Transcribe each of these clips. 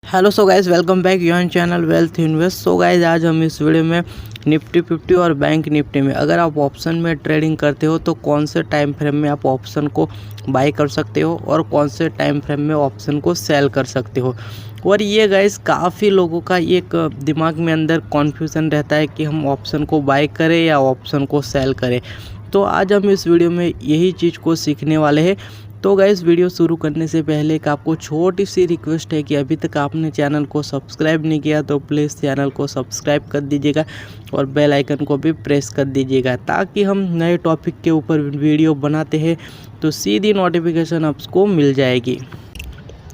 Hello so guys, welcome back your channel wealth invest. So guys, आज हम इस video में निफ्टी 50 और बैंक निफ्टी में अगर आप ऑप्शन में ट्रेडिंग करते हो तो कौन से टाइम फ्रेम में आप ऑप्शन को बाय कर सकते हो और कौन से टाइम फ्रेम में ऑप्शन को सेल कर सकते हो। और ये गाइस काफ़ी लोगों का एक दिमाग में अंदर कॉन्फ्यूज़न रहता है कि हम ऑप्शन को बाय करें या ऑप्शन को सेल करें। तो आज हम इस वीडियो में यही चीज़ को सीखने वाले हैं। तो गाइस, वीडियो शुरू करने से पहले एक आपको छोटी सी रिक्वेस्ट है कि अभी तक आपने चैनल को सब्सक्राइब नहीं किया तो प्लीज़ चैनल को सब्सक्राइब कर दीजिएगा और बेल आइकन को भी प्रेस कर दीजिएगा, ताकि हम नए टॉपिक के ऊपर वीडियो बनाते हैं तो सीधी नोटिफिकेशन आपको मिल जाएगी।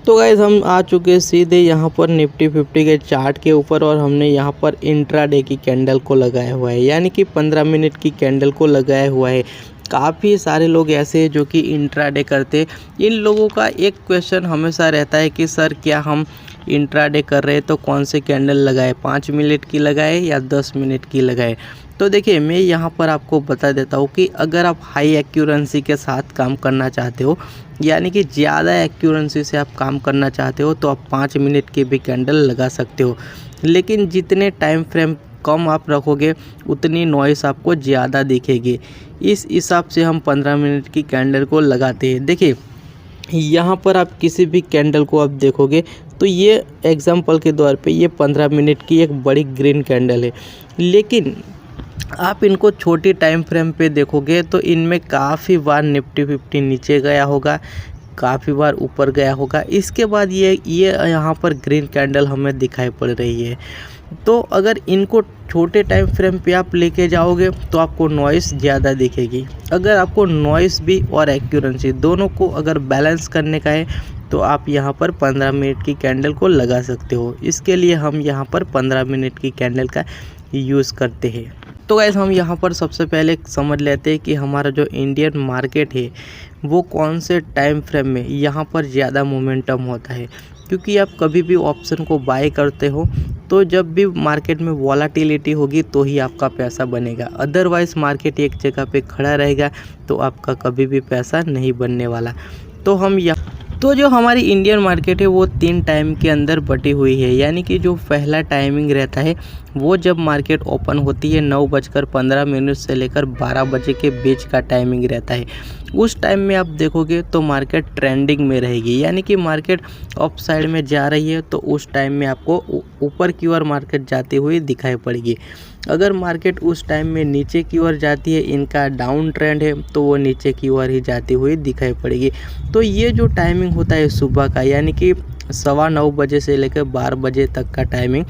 तो गाइस, हम आ चुके हैं सीधे यहाँ पर निफ्टी 50 के चार्ट के ऊपर और हमने यहाँ पर इंट्राडे की कैंडल को लगाया हुआ है, यानी कि 15 मिनट की कैंडल को लगाया हुआ है। काफ़ी सारे लोग ऐसे हैं जो कि इंट्राडे करते। इन लोगों का एक क्वेश्चन हमेशा रहता है कि सर, क्या हम इंट्राडे कर रहे हैं तो कौन से कैंडल लगाए, 5 मिनट की लगाए या 10 मिनट की लगाए। तो देखिए, मैं यहाँ पर आपको बता देता हूँ कि अगर आप हाई एक्यूरेंसी के साथ काम करना चाहते हो, यानी कि ज़्यादा एक्यूरेंसी से आप काम करना चाहते हो, तो आप 5 मिनट की भी कैंडल लगा सकते हो। लेकिन जितने टाइम फ्रेम कम आप रखोगे उतनी नॉइस आपको ज़्यादा दिखेगी। इस हिसाब से हम 15 मिनट की कैंडल को लगाते हैं। देखिए, यहाँ पर आप किसी भी कैंडल को आप देखोगे तो ये एग्जांपल के तौर पे ये 15 मिनट की एक बड़ी ग्रीन कैंडल है, लेकिन आप इनको छोटी टाइम फ्रेम पे देखोगे तो इनमें काफ़ी बार निफ्टी 50 नीचे गया होगा, काफ़ी बार ऊपर गया होगा। इसके बाद ये यहाँ पर ग्रीन कैंडल हमें दिखाई पड़ रही है। तो अगर इनको छोटे टाइम फ्रेम पे आप लेके जाओगे तो आपको नॉइस ज़्यादा दिखेगी। अगर आपको नॉइस भी और एक्यूरेंसी दोनों को अगर बैलेंस करने का है तो आप यहाँ पर 15 मिनट की कैंडल को लगा सकते हो। इसके लिए हम यहाँ पर 15 मिनट की कैंडल का यूज़ करते हैं। तो गाइस, हम यहाँ पर सबसे पहले समझ लेते हैं कि हमारा जो इंडियन मार्केट है वो कौन से टाइम फ्रेम में यहाँ पर ज़्यादा मोमेंटम होता है। क्योंकि आप कभी भी ऑप्शन को बाय करते हो तो जब भी मार्केट में वॉलेटिलिटी होगी तो ही आपका पैसा बनेगा, अदरवाइज़ मार्केट एक जगह पे खड़ा रहेगा तो आपका कभी भी पैसा नहीं बनने वाला। तो जो हमारी इंडियन मार्केट है वो 3 टाइम के अंदर बटी हुई है, यानी कि जो पहला टाइमिंग रहता है वो जब मार्केट ओपन होती है 9:15 से लेकर 12 बजे के बीच का टाइमिंग रहता है। उस टाइम में आप देखोगे तो मार्केट ट्रेंडिंग में रहेगी, यानी कि मार्केट अप साइड में जा रही है तो उस टाइम में आपको ऊपर की ओर मार्केट जाती हुई दिखाई पड़ेगी। अगर मार्केट उस टाइम में नीचे की ओर जाती है, इनका डाउन ट्रेंड है, तो वो नीचे की ओर ही जाती हुई दिखाई पड़ेगी। तो ये जो टाइमिंग होता है सुबह का, यानी कि 9:15 बजे से लेकर 12 बजे तक का टाइमिंग,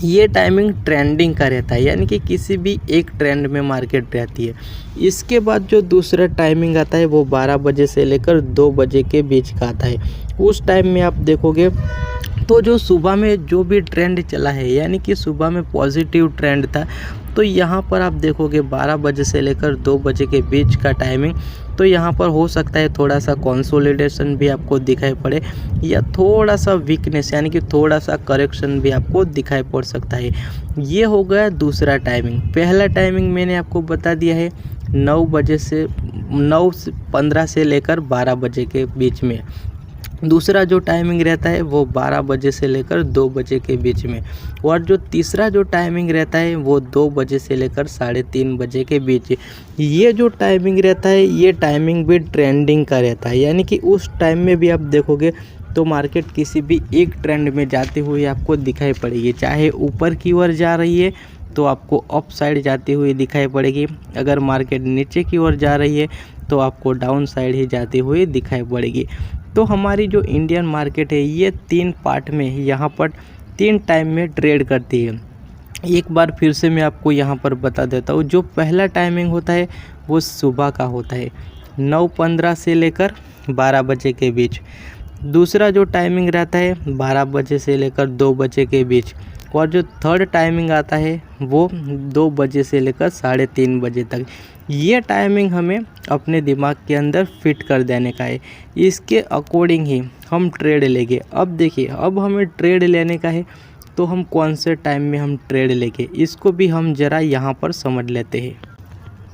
ये टाइमिंग ट्रेंडिंग का रहता है, यानी कि किसी भी एक ट्रेंड में मार्केट रहती है। इसके बाद जो दूसरा टाइमिंग आता है वो 12 बजे से लेकर 2 बजे के बीच का आता है। उस टाइम में आप देखोगे तो जो सुबह में जो भी ट्रेंड चला है, यानी कि सुबह में पॉजिटिव ट्रेंड था, तो यहाँ पर आप देखोगे 12 बजे से लेकर 2 बजे के बीच का टाइमिंग, तो यहाँ पर हो सकता है थोड़ा सा कंसोलिडेशन भी आपको दिखाई पड़े या थोड़ा सा वीकनेस, यानी कि थोड़ा सा करेक्शन भी आपको दिखाई पड़ सकता है। ये हो गया दूसरा टाइमिंग। पहला टाइमिंग मैंने आपको बता दिया है 9:15 से लेकर 12 बजे के बीच में। दूसरा जो टाइमिंग रहता है वो 12 बजे से लेकर 2 बजे के बीच में, और जो तीसरा जो टाइमिंग रहता है वो 2 बजे से लेकर 3:30 बजे के बीच। ये जो टाइमिंग रहता है ये टाइमिंग भी ट्रेंडिंग का रहता है, यानी कि उस टाइम में भी आप देखोगे तो मार्केट किसी भी एक ट्रेंड में जाते हुए आपको दिखाई पड़ेगी। चाहे ऊपर की ओर जा रही है तो आपको अप साइड जाती हुई दिखाई पड़ेगी, अगर मार्केट नीचे की ओर जा रही है तो आपको डाउन साइड ही जाती हुई दिखाई पड़ेगी। तो हमारी जो इंडियन मार्केट है ये 3 पार्ट में यहाँ पर 3 टाइम में ट्रेड करती है। एक बार फिर से मैं आपको यहाँ पर बता देता हूँ। जो पहला टाइमिंग होता है वो सुबह का होता है 9:15 से लेकर 12 बजे के बीच। दूसरा जो टाइमिंग रहता है 12 बजे से लेकर 2 बजे के बीच, और जो थर्ड टाइमिंग आता है वो 2 बजे से लेकर 3:30 बजे तक। ये टाइमिंग हमें अपने दिमाग के अंदर फिट कर देने का है, इसके अकॉर्डिंग ही हम ट्रेड लेंगे। अब देखिए, अब हमें ट्रेड लेने का है तो हम कौन से टाइम में हम ट्रेड लेंगे, इसको भी हम ज़रा यहाँ पर समझ लेते हैं।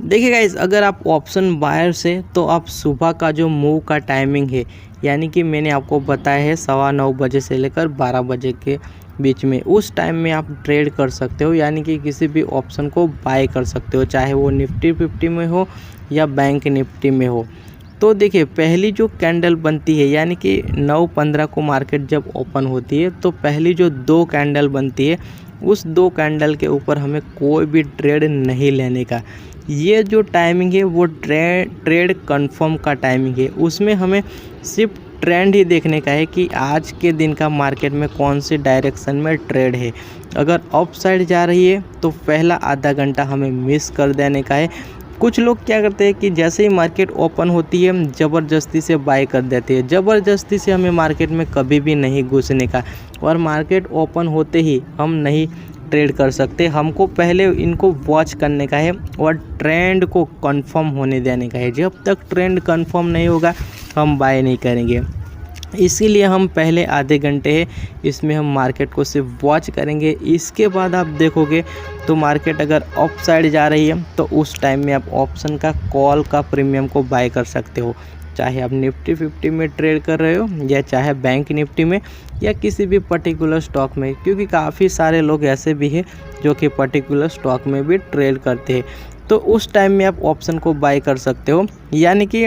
देखिए गाइस, अगर आप ऑप्शन बायर से तो आप सुबह का जो मूव का टाइमिंग है, यानी कि मैंने आपको बताया है 9:15 बजे से लेकर 12 बजे के बीच में, उस टाइम में आप ट्रेड कर सकते हो, यानी कि किसी भी ऑप्शन को बाय कर सकते हो, चाहे वो निफ्टी 50 में हो या बैंक निफ्टी में हो। तो देखिए पहली जो कैंडल बनती है, यानी कि 9:15 को मार्केट जब ओपन होती है तो पहली जो 2 कैंडल बनती है, उस 2 कैंडल के ऊपर हमें कोई भी ट्रेड नहीं लेने का। ये जो टाइमिंग है वो ट्रेड कंफर्म का टाइमिंग है, उसमें हमें सिर्फ ट्रेंड ही देखने का है कि आज के दिन का मार्केट में कौन से डायरेक्शन में ट्रेड है। अगर अप साइड जा रही है तो पहला आधा घंटा हमें मिस कर देने का है। कुछ लोग क्या करते हैं कि जैसे ही मार्केट ओपन होती है ज़बरदस्ती से बाय कर देते हैं। ज़बरदस्ती से हमें मार्केट में कभी भी नहीं घुसने का, और मार्केट ओपन होते ही हम नहीं ट्रेड कर सकते। हमको पहले इनको वॉच करने का है और ट्रेंड को कंफर्म होने देने का है। जब तक ट्रेंड कंफर्म नहीं होगा हम बाय नहीं करेंगे। इसीलिए हम पहले आधे घंटे है इसमें हम मार्केट को सिर्फ वॉच करेंगे। इसके बाद आप देखोगे तो मार्केट अगर अप साइड जा रही है तो उस टाइम में आप ऑप्शन का कॉल का प्रीमियम को बाय कर सकते हो, चाहे आप निफ्टी 50 में ट्रेड कर रहे हो या चाहे बैंक निफ्टी में या किसी भी पर्टिकुलर स्टॉक में, क्योंकि काफ़ी सारे लोग ऐसे भी हैं जो कि पर्टिकुलर स्टॉक में भी ट्रेड करते हैं। तो उस टाइम में आप ऑप्शन को बाय कर सकते हो, यानी कि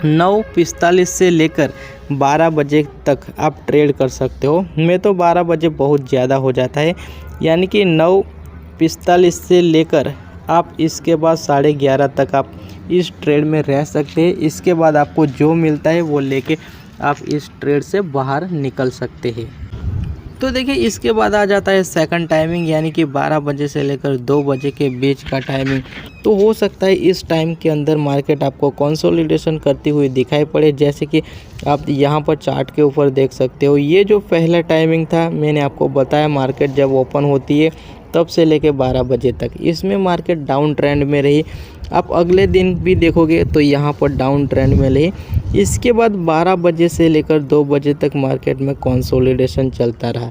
9:45 से लेकर 12 बजे तक आप ट्रेड कर सकते हो। मैं तो 12 बजे बहुत ज़्यादा हो जाता है, यानी कि 9:45 से लेकर आप इसके बाद 11:30 तक आप इस ट्रेड में रह सकते हैं। इसके बाद आपको जो मिलता है वो लेके आप इस ट्रेड से बाहर निकल सकते हैं। तो देखिए इसके बाद आ जाता है सेकंड टाइमिंग, यानी कि 12 बजे से लेकर 2 बजे के बीच का टाइमिंग। तो हो सकता है इस टाइम के अंदर मार्केट आपको कंसोलिडेशन करती हुई दिखाई पड़े, जैसे कि आप यहाँ पर चार्ट के ऊपर देख सकते हो। ये जो पहला टाइमिंग था मैंने आपको बताया, मार्केट जब ओपन होती है तब से लेकर 12 बजे तक इसमें मार्केट डाउन ट्रेंड में रही। आप अगले दिन भी देखोगे तो यहाँ पर डाउन ट्रेंड में रही। इसके बाद 12 बजे से लेकर 2 बजे तक मार्केट में कंसोलिडेशन चलता रहा।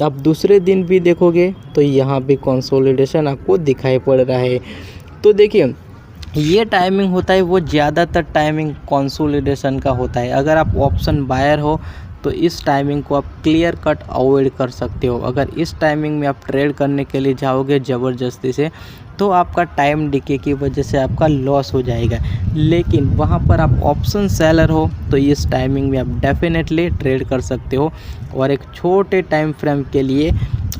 आप दूसरे दिन भी देखोगे तो यहाँ भी कंसोलिडेशन आपको दिखाई पड़ रहा है। तो देखिए ये टाइमिंग होता है वो ज़्यादातर टाइमिंग कंसोलिडेशन का होता है। अगर आप ऑप्शन बायर हो तो इस टाइमिंग को आप क्लियर कट अवॉइड कर सकते हो। अगर इस टाइमिंग में आप ट्रेड करने के लिए जाओगे ज़बरदस्ती से तो आपका टाइम डिके की वजह से आपका लॉस हो जाएगा। लेकिन वहाँ पर आप ऑप्शन सेलर हो तो इस टाइमिंग में आप डेफिनेटली ट्रेड कर सकते हो, और एक छोटे टाइम फ्रेम के लिए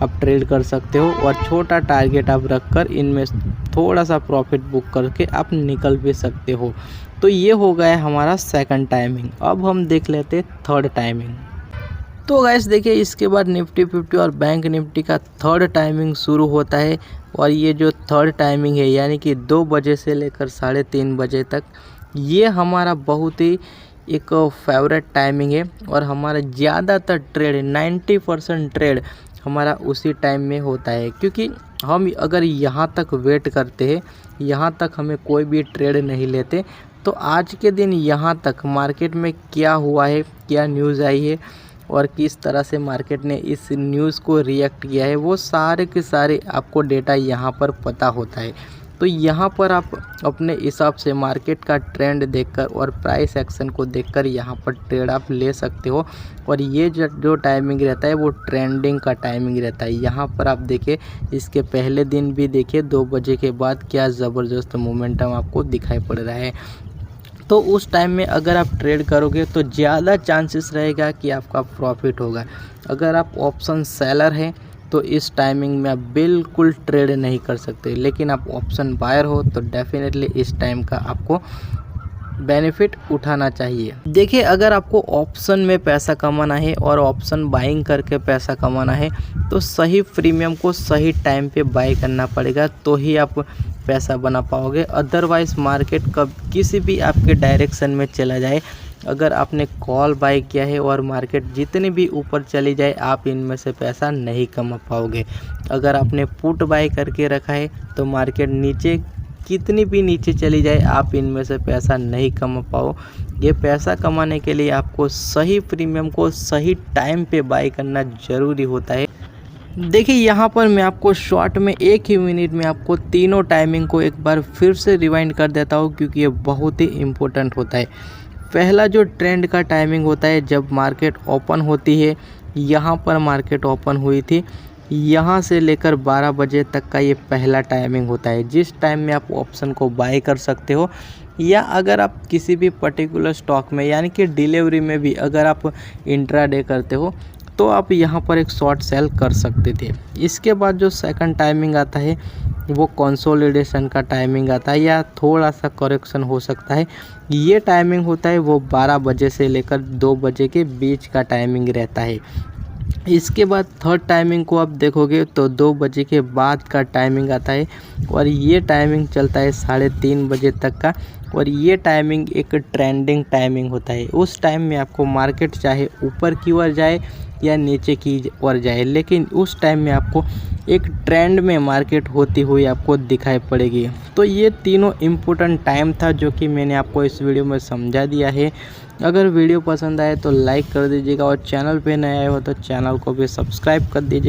आप ट्रेड कर सकते हो, और छोटा टारगेट आप रखकर इनमें थोड़ा सा प्रॉफिट बुक करके आप निकल भी सकते हो। तो ये हो गया हमारा सेकंड टाइमिंग। अब हम देख लेते हैं थर्ड टाइमिंग। तो गाइस देखिए इसके बाद निफ्टी 50 और बैंक निफ्टी का थर्ड टाइमिंग शुरू होता है, और ये जो थर्ड टाइमिंग है यानी कि 2 बजे से लेकर 3:30 बजे तक, ये हमारा बहुत ही एक फेवरेट टाइमिंग है, और हमारा ज़्यादातर ट्रेड 90% ट्रेड हमारा उसी टाइम में होता है। क्योंकि हम अगर यहाँ तक वेट करते हैं, यहाँ तक हमें कोई भी ट्रेड नहीं लेते, तो आज के दिन यहाँ तक मार्केट में क्या हुआ है, क्या न्यूज़ आई है और किस तरह से मार्केट ने इस न्यूज़ को रिएक्ट किया है, वो सारे के सारे आपको डेटा यहाँ पर पता होता है। तो यहाँ पर आप अपने हिसाब से मार्केट का ट्रेंड देखकर और प्राइस एक्शन को देखकर यहाँ पर ट्रेड आप ले सकते हो। और ये जो टाइमिंग रहता है वो ट्रेंडिंग का टाइमिंग रहता है। यहाँ पर आप देखिए इसके पहले दिन भी देखिए 2 बजे के बाद क्या ज़बरदस्त मोमेंटम आपको दिखाई पड़ रहा है। तो उस टाइम में अगर आप ट्रेड करोगे तो ज़्यादा चांसेस रहेगा कि आपका प्रॉफिट होगा। अगर आप ऑप्शन सेलर हैं तो इस टाइमिंग में आप बिल्कुल ट्रेड नहीं कर सकते, लेकिन आप ऑप्शन बायर हो तो डेफिनेटली इस टाइम का आपको बेनिफिट उठाना चाहिए। देखिए अगर आपको ऑप्शन में पैसा कमाना है और ऑप्शन बाइंग करके पैसा कमाना है तो सही प्रीमियम को सही टाइम पे बाय करना पड़ेगा, तो ही आप पैसा बना पाओगे। अदरवाइज़ मार्केट कब किसी भी आपके डायरेक्शन में चला जाए, अगर आपने कॉल बाय किया है और मार्केट जितनी भी ऊपर चली जाए आप इनमें से पैसा नहीं कमा पाओगे। अगर आपने पुट बाय करके रखा है तो मार्केट नीचे कितनी भी नीचे चली जाए आप इनमें से पैसा नहीं कमा पाओ। ये पैसा कमाने के लिए आपको सही प्रीमियम को सही टाइम पे बाय करना ज़रूरी होता है। देखिए यहाँ पर मैं आपको शॉर्ट में 1 ही मिनट में आपको तीनों टाइमिंग को एक बार फिर से रिवाइंड कर देता हूँ, क्योंकि ये बहुत ही इम्पोर्टेंट होता है। पहला जो ट्रेंड का टाइमिंग होता है जब मार्केट ओपन होती है, यहाँ पर मार्केट ओपन हुई थी, यहाँ से लेकर 12 बजे तक का ये पहला टाइमिंग होता है, जिस टाइम में आप ऑप्शन को बाय कर सकते हो। या अगर आप किसी भी पर्टिकुलर स्टॉक में यानी कि डिलीवरी में भी अगर आप इंट्राडे करते हो तो आप यहाँ पर एक शॉर्ट सेल कर सकते थे। इसके बाद जो सेकंड टाइमिंग आता है वो कंसोलिडेशन का टाइमिंग आता है या थोड़ा सा करेक्शन हो सकता है। ये टाइमिंग होता है वो 12 बजे से लेकर 2 बजे के बीच का टाइमिंग रहता है। इसके बाद थर्ड टाइमिंग को आप देखोगे तो 2 बजे के बाद का टाइमिंग आता है और ये टाइमिंग चलता है 3:30 बजे तक का। और ये टाइमिंग एक ट्रेंडिंग टाइमिंग होता है। उस टाइम में आपको मार्केट चाहे ऊपर की ओर जाए या नीचे की ओर जाए, लेकिन उस टाइम में आपको एक ट्रेंड में मार्केट होती हुई आपको दिखाई पड़ेगी। तो ये तीनों इम्पोर्टेंट टाइम था जो कि मैंने आपको इस वीडियो में समझा दिया है। अगर वीडियो पसंद आए तो लाइक कर दीजिएगा और चैनल पे नए आए हो तो चैनल को भी सब्सक्राइब कर दीजिए।